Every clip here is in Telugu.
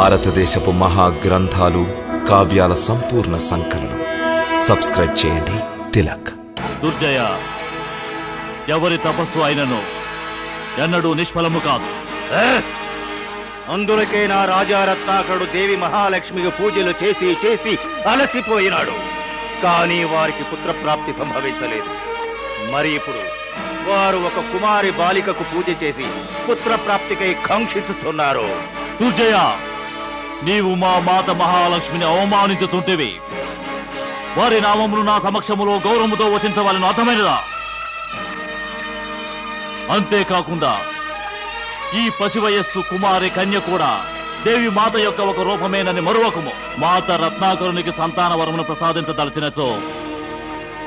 భారతదేశపు మహాగ్రంథాలు కావ్యాల సంపూర్ణ సంకలనం. సబ్స్క్రైబ్ చేయండి. తిలక్. దుర్జయ, ఎవరి తపస్సు అయినను ఎన్నడూ నిష్ఫలము కాదు. అందులకే నా రాజా రత్నాకరుడు దేవి మహాలక్ష్మికి పూజలు చేసి చేసి అలసిపోయినాడు. కానీ వారికి పుత్రప్రాప్తి సంభవించలేదు. మరి ఇప్పుడు వారు ఒక కుమారి బాలికకు పూజ చేసి పుత్రప్రాప్తికై కాంక్షించుతున్నారు. దుర్జయ, నీవు మా మాత మహాలక్ష్మిని అవమానించుతుంటివి. వారి నామమును నా సమక్షములో గౌరవముతో వచించవాలని అర్థమైనదా? అంతేకాకుండా ఈ పసివయస్సు కుమారి కన్య కూడా దేవి మాత యొక్క ఒక రూపమేనని మరువకము. మాత రత్నాకరునికి సంతాన వరమును ప్రసాదించదలచినచో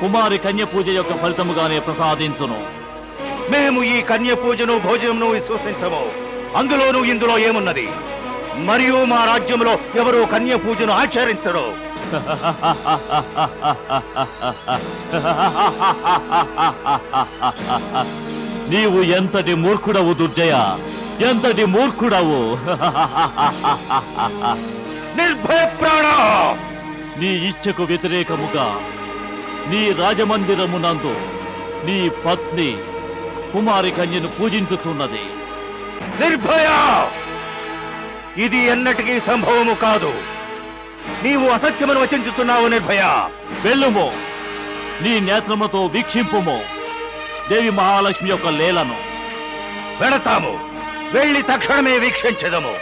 కుమారి కన్య పూజ యొక్క ఫలితముగానే ప్రసాదించును. మేము ఈ కన్య పూజను భోజనమును విశ్వసించము. అందులోనూ ఇందులో ఏమున్నది? మరియు మా రాజ్యంలో ఎవరు కన్య పూజను ఆచరించరు. నీవు ఎంతటి మూర్ఖుడవు దుర్జయ, ఎంతటి మూర్ఖుడవు! నిర్భయ ప్రాణ! నీ ఇచ్ఛకు వ్యతిరేకముగా నీ రాజమందిరమునందు నీ పత్ని కుమారి కన్యను పూజించుచున్నది. నిర్భయ! ఇది ఎన్నటికీ సంభవము కాదు. నీవు అసత్యమును వచించుతున్నావు. నిర్భయ, వెళ్ళుము, నీ నేత్రముతో వీక్షింపుము దేవి మహాలక్ష్మి యొక్క లీలను. వెళతాము. వెళ్ళి తక్షణమే వీక్షించదము.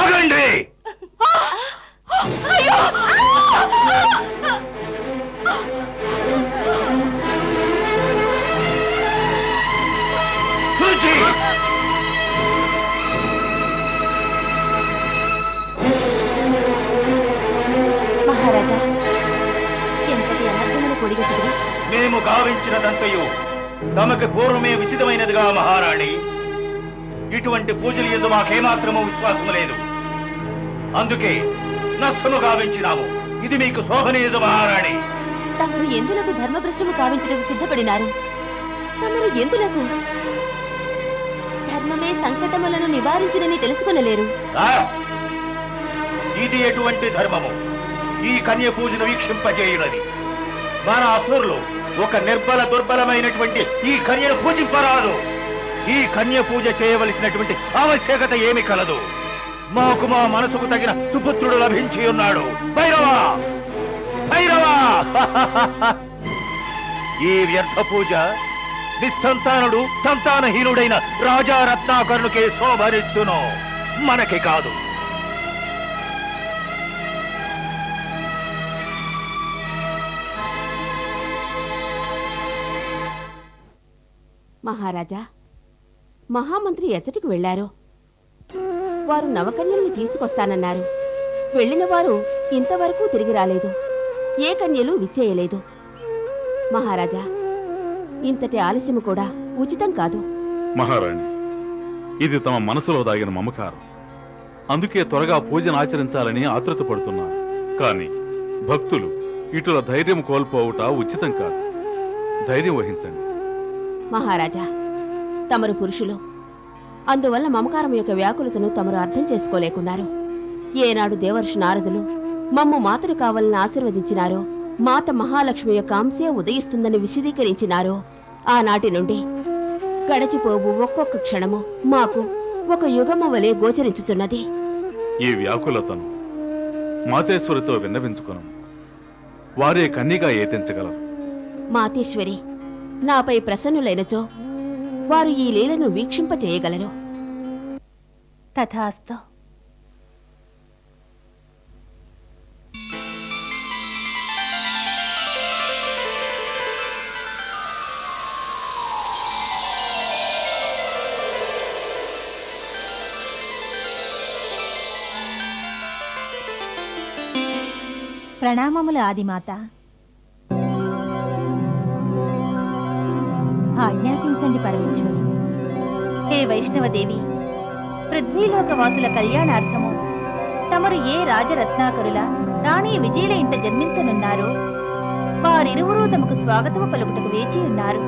ఆగండి! మహారాజా, ఎంతటి అనర్థమును పొడిగట్టుకుని మేము గావించినదంతయు తమకు పూర్వమే విసిదమైనదిగా మహారాణి. ఇటువంటి పూజలు ఎందు మాకేమాత్రము విశ్వాసము లేదు. అందుకే నష్టము గావించినాము. ఇది మీకు శోభనీయదు మహారాణి. తమరు ఎందులకు ధర్మభ్రష్టము కావించడానికి సిద్ధపడినారు? తమరు ఎందులకు ధర్మమే సంకటములను నివారించినని తెలుసుకొనలేరు? ఇది ఎటువంటి ధర్మము? ఈ కన్య పూజను వీక్షింపజేయునది. మన అసురులు ఒక నిర్బల దుర్బలమైనటువంటి ఈ కన్యను పూజింపరాదు. ఈ కన్య పూజ చేయవలసినటువంటి ఆవశ్యకత ఏమి కలదు? మాకు మా మనసుకు తగిన సుపుత్రుడు లభించి ఉన్నాడు. భైరవా, భైరవా! ఈ వ్యర్థ పూజ నిస్సంతానుడు సంతానహీనుడైన రాజా రత్నాకరునికే శోభనిచ్చును, మనకి కాదు. మహారాజా, మహామంత్రి ఎచ్చటికి వెళ్లారో? వారు నవకన్యల్ని తీసుకొస్తానన్నారు. వెళ్లిన వారు ఇంతవరకు తిరిగి రాలేదు. ఏ కన్యలు విచ్చేయలేదు. మహారాజా, ఇంతటి ఆలస్యము కూడా ఉచితం కాదు. మహారాణి, ఇది తమ మనసులో దాగిన మమకారం. అందుకే త్వరగా పూజను ఆచరించాలని ఆతృత పడుతున్నారు. కానీ భక్తులు ఇటుల ధైర్యం కోల్పోవుట ఉచితం కాదు. ధైర్యం వహించండి. మహారాజా, తమరు పురుషులు. అందువల్ల మమకారం యొక్క వ్యాకులతను తమరు అర్థం చేసుకోలేకున్నారు. ఏనాడు దేవర్షి నారదులు మమ్ము మాతరు కావాలని ఆశీర్వదించినారో, మాత మహాలక్ష్మి యొక్క అంశే ఉదయిస్తుందని విశదీకరించినారో, ఆనాటి నుండి గడచిపోవు ఒక్కొక్క క్షణము మాకు ఒక యుగము వలె గోచరించుతున్నది. ఈ వ్యాకులతను మాతేశ్వరితో విన్నవించుకును. వారే కన్నిగా ఏతించగలరు. మాతేశ్వరి నాపై ప్రసన్నులైనచో వారు ఈ లీలను వీక్షింపచేయగలరు. తథాస్తు. ప్రణామములు ఆదిమాత. ఆజ్ఞాపించండి పరమేశ్వరి. హే వైష్ణవదేవి, పృథ్వీలోక వాసుల కళ్యాణార్థము తమ తమరు ఏ రాజరత్నాకరుల రాణి విజయుల ఇంట జన్మించనున్నారో వారిరువురూ తమకు స్వాగతము పలుకుటకు వేచి ఉన్నారు.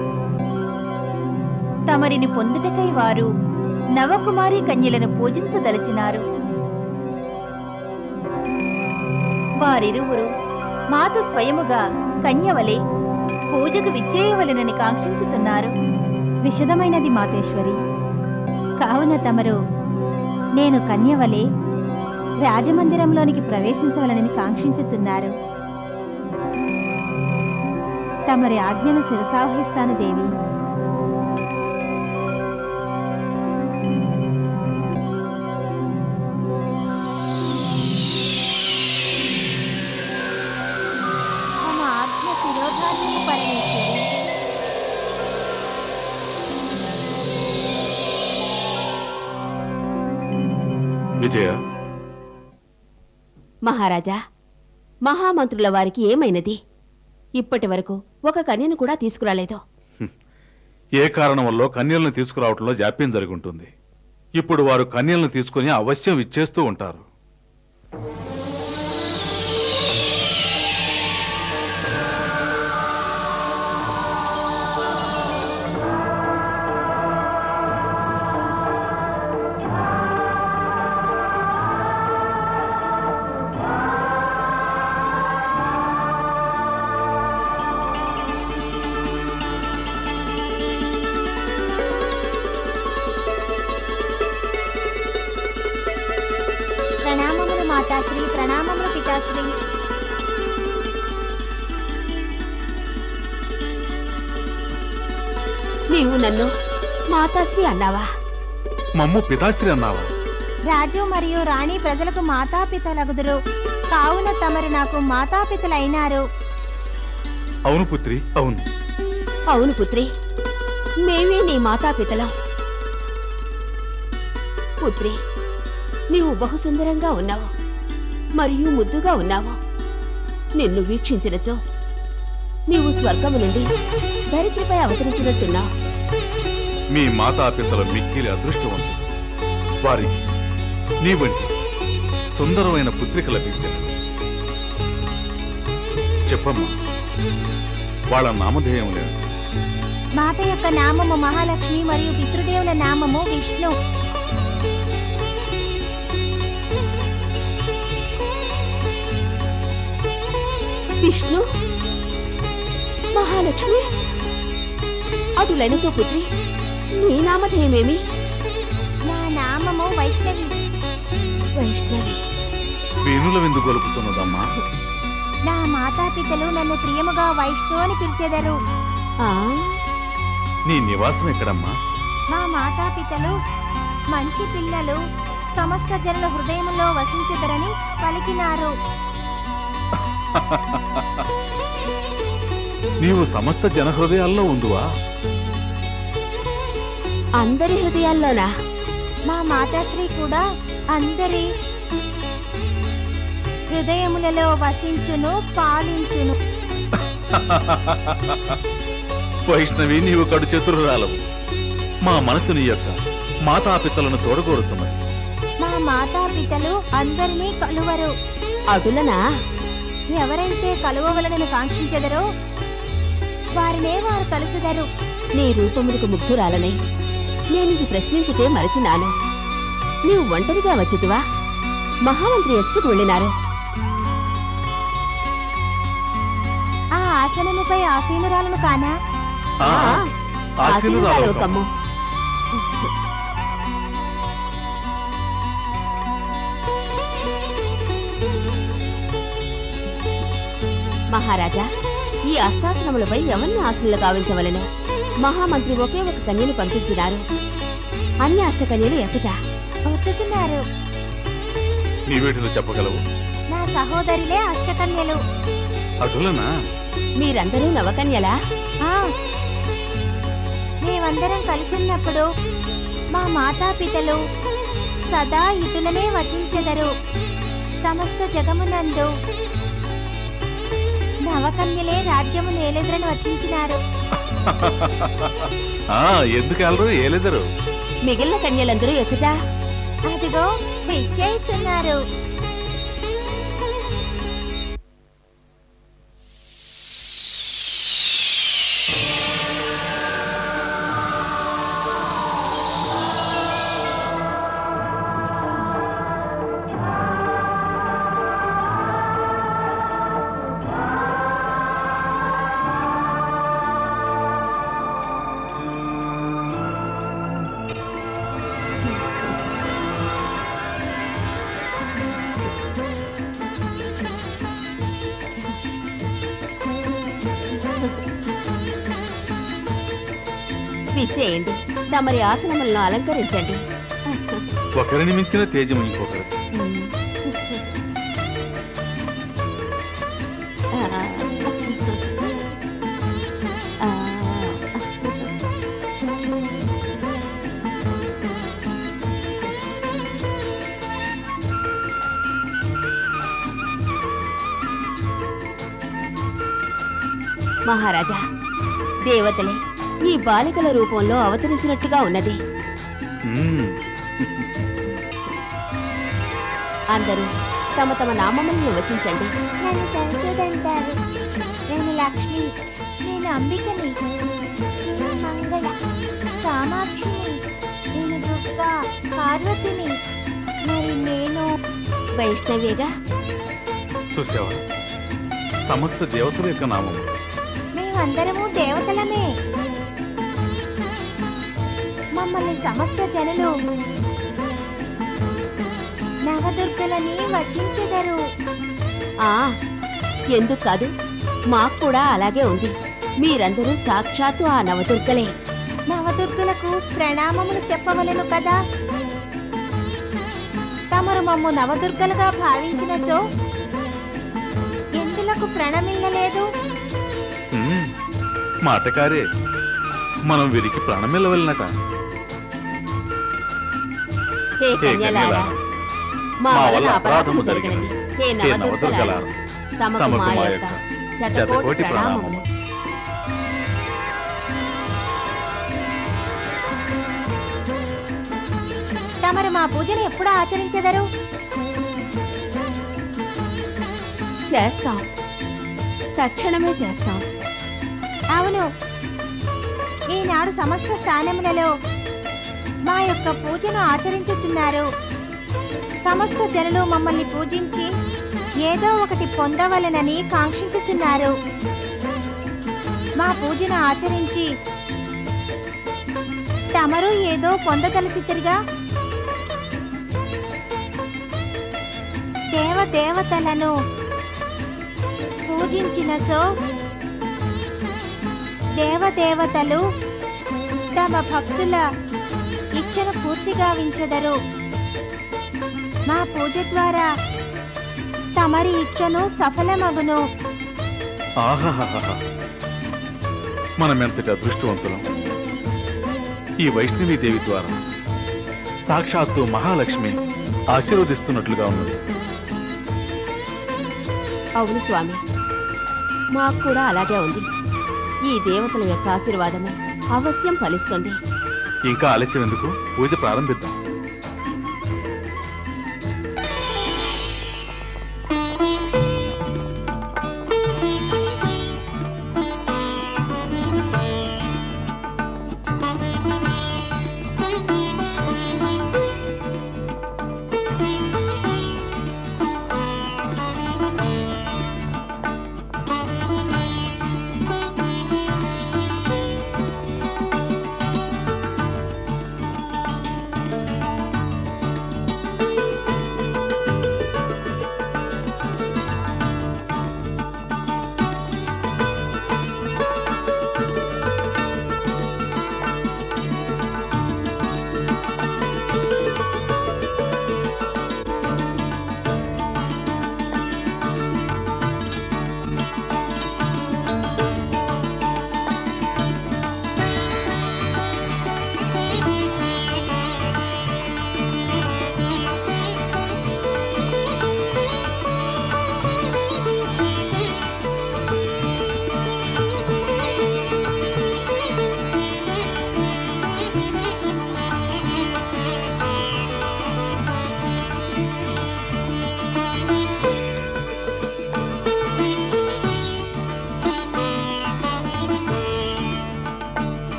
తమరిని పొందుటకై వారు నవకుమారి కన్యలను పూజించదలిచినారు. వారిరువురు మాతో స్వయముగా కన్యవలే పూజకు విచ్చేయవలెనని కాంక్షించుచున్నారు. విషదమైనది మాతేశ్వరి. కావున తమరు నేను కన్యవలే రాజమందిరంలోనికి ప్రవేశించవలనని కాంక్షించుచున్నారు. తమరి ఆజ్ఞను శిరసావహిస్తాను దేవి. తమ ఆజ్ఞ శిరోధార్యము పరమేశ్వరి. విజయ, మహారాజా, మహామంత్రుల వారికి ఏమైనది? ఇప్పటి వరకు ఒక కన్యను కూడా తీసుకురాలేదు. ఏ కారణం వల్ల కన్యలను తీసుకురావటంలో జాప్యం జరుగుంటుంది. ఇప్పుడు వారు కన్యలను తీసుకుని అవశ్యం ఇచ్చేస్తూ ఉంటారు. ప్రణామములు మాతాశ్రీ, ప్రణామములు పితాశ్రీ. నీవు నన్ను మాతాశ్రీ అన్నావా? మమ్ము పితాశ్రీ అన్నావా? రాజు మరియు రాణి ప్రజలకు మాతాపితలగుదురు. కావున తమరు నాకు మాతాపితలైనారు. అవును పుత్రి, అవును. అవును పుత్రి, మేమే నీ మాతాపితలం. పుత్రి, నీవు బహు సుందరంగా ఉన్నావు మరియు ముద్దుగా ఉన్నావు. నిన్ను వీక్షించినచో నీవు స్వర్గము నుండి ధరిత్రిపై అవతరించినట్టున్నావు. మీ మాతాపితల మిక్కిలి అదృష్టవంతులు. వారికి నీ వంటి సుందరమైన పుత్రిక లభించింది. చెప్పమ్మా, వాళ్ళ నామధేయం లేదు. మాత యొక్క నామము మహాలక్ష్మి మరియు పితృదేవుల నామము విష్ణు. విష్ణు, మహాలక్ష్మి, అటులైనతో పుత్రి, నీ నామధేయమేమి? నా నామము వైష్ణవి. వైష్ణవి. వీణుల విందు గొలుపుతున్నదమ్మా. నా మాతాపితలు నన్ను ప్రియముగా వైష్ణు అని పిలిచెదరు. ఆ, నీ నివాసం ఎక్కడమ్మా? మా మాతాపితలు మంచి పిల్లలు సమస్త జనుల హృదయములో వసించెదరని పలికినారు. నీవు సమస్త జన హృదయాల్లో ఉందువా? అందరి హృదయాల్లోనా? మా మాతాశ్రీ కూడా అందరి హృదయములలో వసించును, పాలించును. వైష్ణవి, నీవు కడు చతురురాలవు. మా మనసు నీ యొక్క మాతాపితలను తోడగోరుతున్నది. మా మాతాపితలు అందరినీ కలువరు. అటులనా? ఎవరైతే కలువవలనని కాంక్షించెదరో వారినే వారు కలుసుదరు. నీ రూపములకు ముగ్ధురాలనై నేనిది ప్రశ్నించితే మరచినాను. నీవు ఒంటరిగా వచ్చితివా? మహామంత్రి ఎత్తుకు వెళ్ళినారు. ఆ ఆసనముపై ఆసీనురాలను కానా? ఆ, ఆశీనురాలు కమ్ము. మహారాజా, ఈ అష్టాసనములపై ఎవరిని ఆశలు కావించవలను? మహామంత్రి ఒకే ఒక కన్యను పంపించినారు. అన్ని అష్టకన్యలు ఎక్కట వచ్చుచున్నారు. నీవేటిలో చెప్పగలవు? నా సహోదరులే అష్టకన్యలు. అటులనా? మీరందరూ నవకన్యలా? ఆ, మేమందరం కలిసిన్నప్పుడు మా మాతాపితలు సదా ఇటులనే వచించెదరు. సమస్త జగమునందు నవకన్యలే రాజ్యము నేలెదరని వచించినారు. ఎందుకెళ్ళరు? ఏలెదరు? మిగిలిన కన్యలందరూ ఎక్కట? అదిగో నిశ్చయిస్తున్నారు. ఇచ్చేయండి. తమరి ఆసనములను అలంకరించండి. ఒకరిని మించిన తేజం ఇంకొకరు. మహారాజా, దేవతలే ఈ బాలికల రూపంలో అవతరించినట్టుగా ఉన్నది. అందరూ తమ తమ నామములను వచించండి. నన్ను సంశోధంటారు. నేను లక్ష్మి, నేను అంబికని, నేను మంగళ, కామాక్షిని, నేను దుర్గా, పార్వతిని, మరి నేను వైష్ణవేగా. చూసావా, సమస్త దేవతల యొక్క నామం. మేమందరము దేవతలమే. మమ్మల్ని సమస్త జనులు నవదుర్గలని వచించెదరు. ఎందుకు కాదు, మాకు కూడా అలాగే ఉంది. మీరందరూ సాక్షాత్తు ఆ నవదుర్గలే. నవదుర్గలకు ప్రణామములు చెప్పవలెను కదా. తమరు మమ్ము నవదుర్గలుగా భావించినచో ఎందులకు ప్రణమిల్లలేదు? మాటకారే, మనం వీరికి ప్రాణమిల్లవలనట. హే కన్యలారా, మా వలన అపరాధము జరిగినది. హే నవదుర్గలారా, తమకు మా యొక్క శతకోటి ప్రణామములు. తమరు మా పూజను ఎప్పుడు ఆచరించెదరు? చేస్తాం, తక్షణమే చేస్తాం. అవును, ఈనాడు సమస్త స్థానములలో మా యొక్క పూజను ఆచరించుచున్నారు. సమస్త జనులు మమ్మల్ని పూజించి ఏదో ఒకటి పొందవలెనని కాంక్షించుచున్నారు. మా పూజను ఆచరించి తమరు ఏదో పొందగలిచితిరిగా. దేవతలను పూజించినచో దేవతలు తమ భక్తుల ఇచ్చను పూర్తిగా వించెదరు. మా పూజ ద్వారా తమరి ఇచ్చను సఫలమగును. ఆహాహాహా, మనమెంతటి అదృష్టవంతులం. ఈ వైష్ణవీదేవి ద్వారా సాక్షాత్తు మహాలక్ష్మి ఆశీర్వదిస్తున్నట్లుగా ఉన్నది. అవును స్వామి, మాకు కూడా అలాగే ఉంది. ఈ దేవతల యొక్క ఆశీర్వాదము అవశ్యం ఫలిస్తుంది. ఇంకా ఆలస్యం ఎందుకు? పూజ ప్రారంభిద్దాం.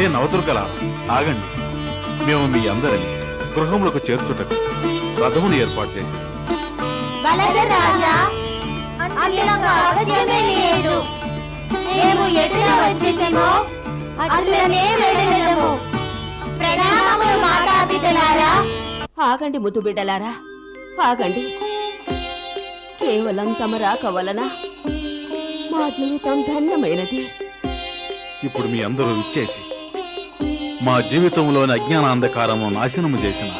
ఏ నవదుర్గల ఆగండి. మేము మీ అందరిని గృహంలోకి చేర్చుటకు రథమును ఏర్పాటు చేశాం. రాజా అందులో ఆశ్చర్యమే లేదు. మేము ఎటుల వచ్చితమో అట్లనే వెళ్ళదము. ప్రణామములు మాతాపితలారా. ఆగండి ముద్దు బిడ్డలారా, ఆగండి. కేవలం తమ రాక వలన మా జీవితం ధన్యమైనది. ఇప్పుడు మీ అందరూ ఇచ్చేసి మా జీవితంలోని అజ్ఞానాంధకారము నాశనము చేసిన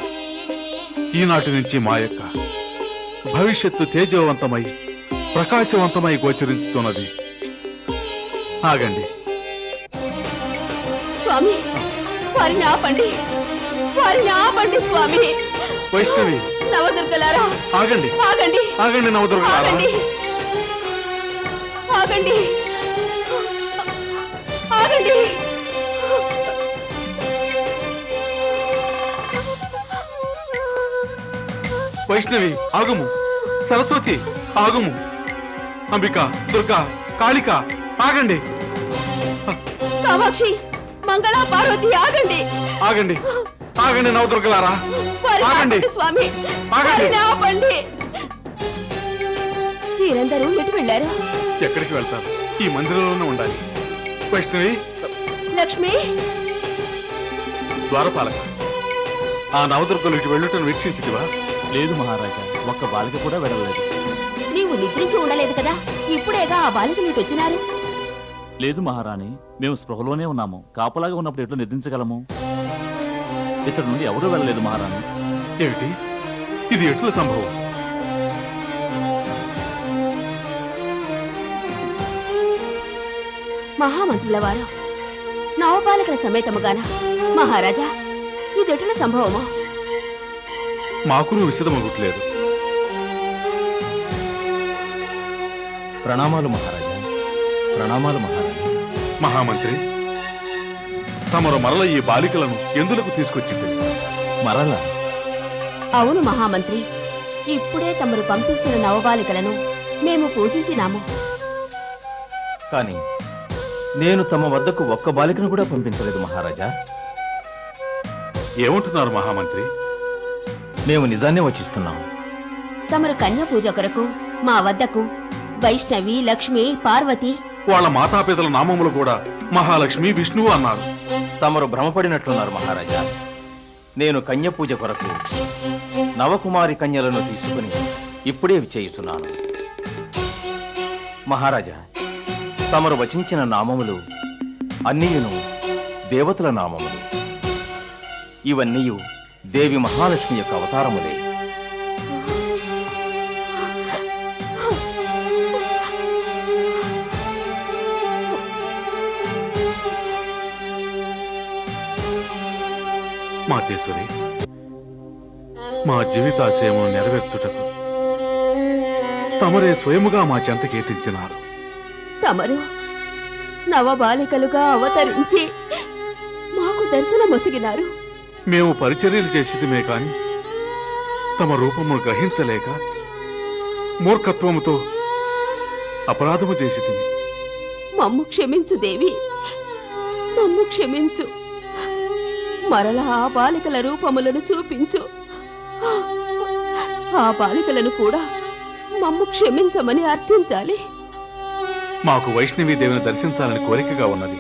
ఈనాటి నుంచి మా యొక్క భవిష్యత్తు తేజవంతమై ప్రకాశవంతమై గోచరించుతున్నది. ఆగండి. స్వామి, వారిని ఆపండి, వారిని ఆపండి స్వామి. వైష్ణవి, నవదుర్గలారా ఆగండి, ఆగండి, ఆగండి నవదుర్గలారా. ఆగండి, ఆగండి, ఆగండి. వైష్ణవి ఆగము, సరస్వతి ఆగము, అంబిక, దుర్గా, కాళిక ఆగండి, కామాక్షి, మంగళ, పార్వతి ఆగండి, ఆగండి, ఆగండి నవదుర్గలారా. వారిని ఆగండి. ఆపండి స్వామి, ఆగండి. వారిని ఆపండి. మీరందరూ ఎటు వెళ్ళారు? ఎక్కడికి వెళ్తారు? ఈ మందిరంలోనే ఉండాలి. వైష్ణవి, లక్ష్మి, ద్వారపాలక, ఆ నవదుర్గలు ఇటు వెళ్ళటం వీక్షించిదివా? లేదు మహారాజా, ఒక్క బాలిక కూడా వెళ్ళలేదు. నీవు నిద్రించి ఉండలేదు కదా, ఇప్పుడేగా ఆ బాలికలు ఇటు వచ్చినారు. లేదు మహారాణి, మేము స్పృహలోనే ఉన్నాము. కాపలాగా ఉన్నప్పుడు ఎట్లా నిద్రించగలము? ఇతడి నుండి ఎవరూ వెళ్ళలేదు మహారాణి. ఏమిటి ఇది? ఎట్ల సంభవం? మహామంత్రుల వారు నవపాలకుల సమేతముగాన మహారాజా, ఇదెటుల సంభవమో? మాకును విశదమగుట్లేదు. ప్రణామాలు మహారాజా, ప్రణామాలు మహారాజా. మహామంత్రి, తమరు మరల ఈ బాలికలను ఎందులకు తీసుకొచ్చింది? మరల అవును మహామంత్రి, ఇప్పుడే తమరు పంపించిన నవబాలికలను మేము పూజించినాము. కానీ నేను తమ వద్దకు ఒక్క బాలికను కూడా పంపించలేదు మహారాజా. ఏమంటున్నారు మహామంత్రి? మేము నిజాన్నే వచ్చిస్తున్నాం. తమరు కన్య పూజ కొరకు మా వద్దకు వైష్ణవి, లక్ష్మి, పార్వతి. వాళ్ళ మాతాపితల నామములు కూడా మహాలక్ష్మి, విష్ణువు అన్నారు. తమరు భ్రమపడినట్లున్నారు మహారాజా. నేను కన్య పూజ కొరకు నవకుమారి కన్యలను తీసుకుని ఇప్పుడే విచేయుతున్నాను. మహారాజా, తమరు వచించిన నామములు అన్నీయును దేవతల నామములు. ఇవన్నీయు దేవి మహాలక్ష్మి యొక్క అవతారములే. మాతేశ్వరి, మా జీవితాశయమును నెరవేర్చుటకు తమరే స్వయముగా మా చెంతకేతించినారు. తమరు నవబాలికలుగా అవతరించి మాకు దర్శనమొసగినారు. మేము పరిచర్యలు చేసిదిమే కాని తమ రూపమును గ్రహించలేక మూర్ఖత్వముతో అపరాధము చేసితిమి. మమ్ము క్షమించు దేవి, మమ్ము క్షమించు. మరలా ఆ బాలికల రూపములను చూపించు. ఆ బాలికలను కూడా మమ్ము క్షమించమని అర్థించాలి. మాకు వైష్ణవీ దేవిని దర్శించాలని కోరికగా ఉన్నది.